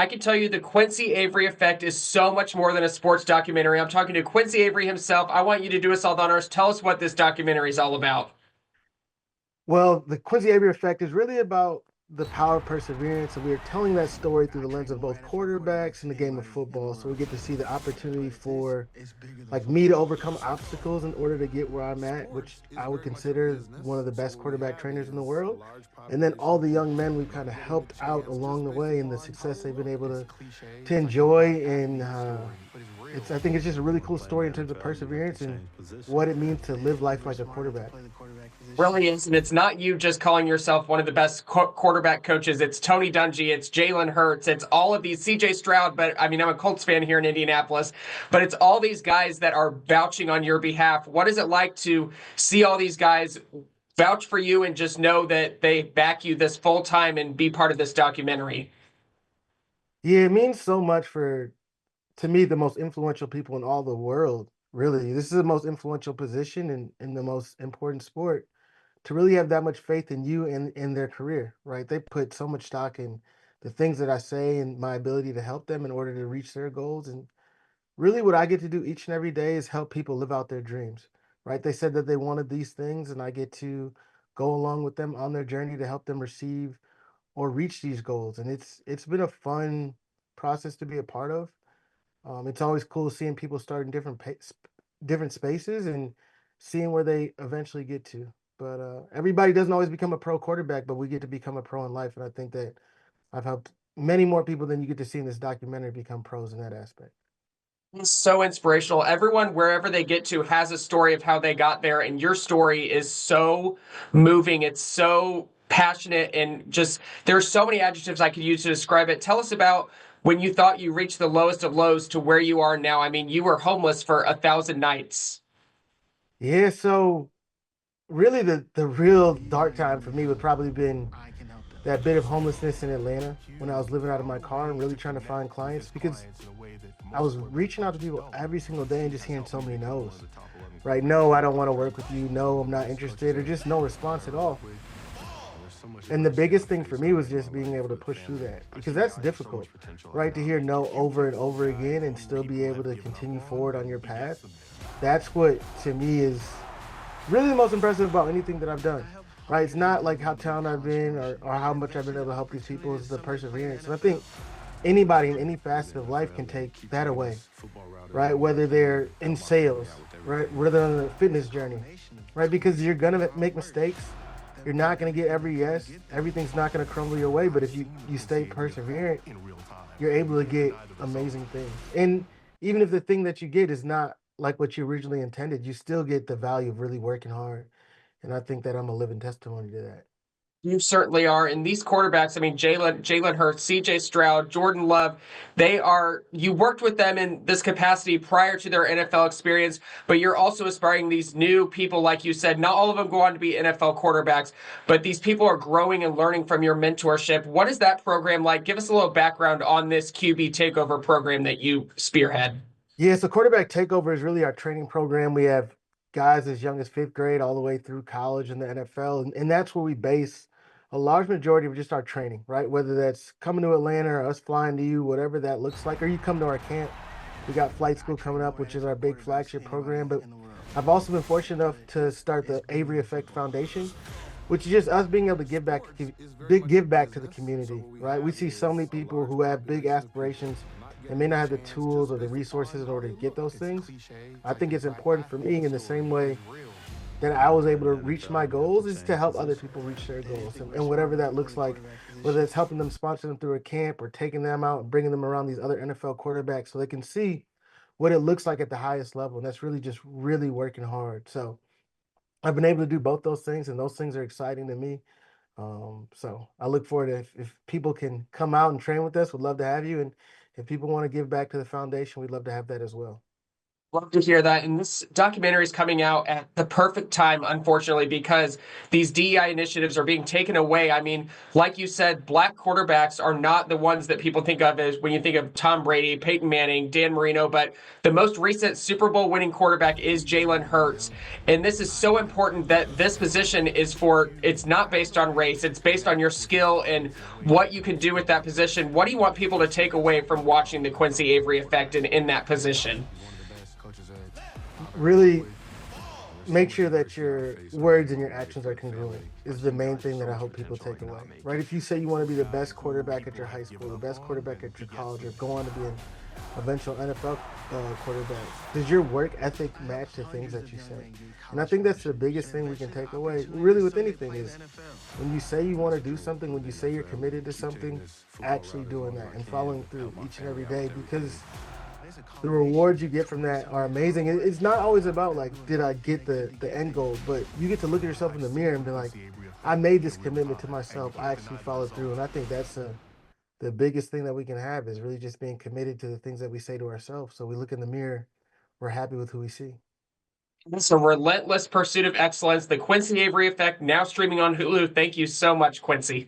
I can tell you the Quincy Avery Effect is so much more than a sports documentary. I'm talking to Quincy Avery himself. I want you to do us all the honors. Tell us what this documentary is all about. Well, the Quincy Avery Effect is really about the power of perseverance, and we are telling that story through the lens of both quarterbacks and the game of football. So we get to see the opportunity for like me to overcome obstacles in order to get where I'm at, which I would consider one of the best quarterback trainers in the world. And then all the young men we've kind of helped out along the way and the success they've been able to enjoy. And I think it's just a really cool story in terms of perseverance and what it means to live life like a quarterback. Really is, and it's not you just calling yourself one of the best quarterback coaches. It's Tony Dungy, it's Jalen Hurts, it's all of these CJ Stroud. But I mean, I'm a Colts fan here in Indianapolis, but it's all these guys that are vouching on your behalf. What is it like to see all these guys vouch for you and just know that they back you this full time and be part of this documentary? Yeah, it means so much for, to me, the most influential people in all the world. Really, this is the most influential position in the most important sport. To really have that much faith in you and in their career, right? They put so much stock in the things that I say and my ability to help them in order to reach their goals. And really, what I get to do each and every day is help people live out their dreams, right? They said that they wanted these things, and I get to go along with them on their journey to help them receive or reach these goals. And it's been a fun process to be a part of. It's always cool seeing people start in different spaces and seeing where they eventually get to. But everybody doesn't always become a pro quarterback, but we get to become a pro in life. And I think that I've helped many more people than you get to see in this documentary become pros in that aspect. It's so inspirational. Everyone, wherever they get to, has a story of how they got there, and your story is so moving. It's so passionate, and just there's so many adjectives I could use to describe it. Tell us about when you thought you reached the lowest of lows to where you are now. I mean, you were homeless for 1,000 nights. Yeah, so really the real dark time for me would probably been that bit of homelessness in Atlanta when I was living out of my car and really trying to find clients because I was reaching out to people every single day and just hearing so many no's. Right? No, I don't want to work with you. No, I'm not interested, or just no response at all. And the biggest thing for me was just being able to push through that because that's difficult, right? To hear no over and over again and still be able to continue forward on your path. That's what to me is really the most impressive about anything that I've done, right? It's not like how talented I've been or how much I've been able to help these people, it's the perseverance. And I think anybody in any facet of life can take that away, right? Whether they're in sales, right? Whether they're on a fitness journey, right? Because you're gonna make mistakes. You're not gonna get every yes. Everything's not gonna crumble your way. But if you stay perseverant, you're able to get amazing things. And even if the thing that you get is not like what you originally intended, you still get the value of really working hard. And I think that I'm a living testimony to that. You certainly are. And these quarterbacks, I mean, Jalen Hurts, CJ Stroud, Jordan Love, they are, you worked with them in this capacity prior to their NFL experience, but you're also aspiring these new people, like you said. Not all of them go on to be NFL quarterbacks, but these people are growing and learning from your mentorship. What is that program like? Give us a little background on this QB Takeover program that you spearhead. Yeah, so quarterback takeover is really our training program. We have guys as young as fifth grade all the way through college and the NFL. And that's where we base a large majority of just our training, right? Whether that's coming to Atlanta or us flying to you, whatever that looks like, or you come to our camp. We got flight school coming up, which is our big flagship program. But I've also been fortunate enough to start the Avery Effect Foundation, which is just us being able to give back to the community, right? We see so many people who have big aspirations and may not have the tools or the resources in order to get those things. I think it's important for me in the same way that I was able to reach my goals is to help other people reach their goals. And whatever that looks like, whether it's helping them sponsor them through a camp or taking them out and bringing them around these other NFL quarterbacks so they can see what it looks like at the highest level. And that's really just really working hard. So I've been able to do both those things, and those things are exciting to me. So I look forward to if people can come out and train with us, we'd love to have you. And if people want to give back to the foundation, we'd love to have that as well. Love to hear that. And this documentary is coming out at the perfect time, unfortunately, because these DEI initiatives are being taken away. I mean, like you said, black quarterbacks are not the ones that people think of as when you think of Tom Brady, Peyton Manning, Dan Marino, but the most recent Super Bowl winning quarterback is Jalen Hurts. And this is so important that this position it's not based on race, it's based on your skill and what you can do with that position. What do you want people to take away from watching the Quincy Avery effect in that position? Really make sure that your words and your actions are congruent is the main thing that I hope people take away. Right? If you say you want to be the best quarterback at your high school, the best quarterback at your college, or go on to be an eventual NFL quarterback, does your work ethic match the things that you say? And I think that's the biggest thing we can take away, really, with anything, is when you say you want to do something, when you say you're committed to something, actually doing that and following through each and every day, because the rewards you get from that are amazing. It's not always about like, did I get the end goal, but you get to look at yourself in the mirror and be like, I made this commitment to myself. I actually followed through, and I think that's the biggest thing that we can have is really just being committed to the things that we say to ourselves. So we look in the mirror, we're happy with who we see. It's a relentless pursuit of excellence. The Quincy Avery Effect, now streaming on Hulu. Thank you so much, Quincy.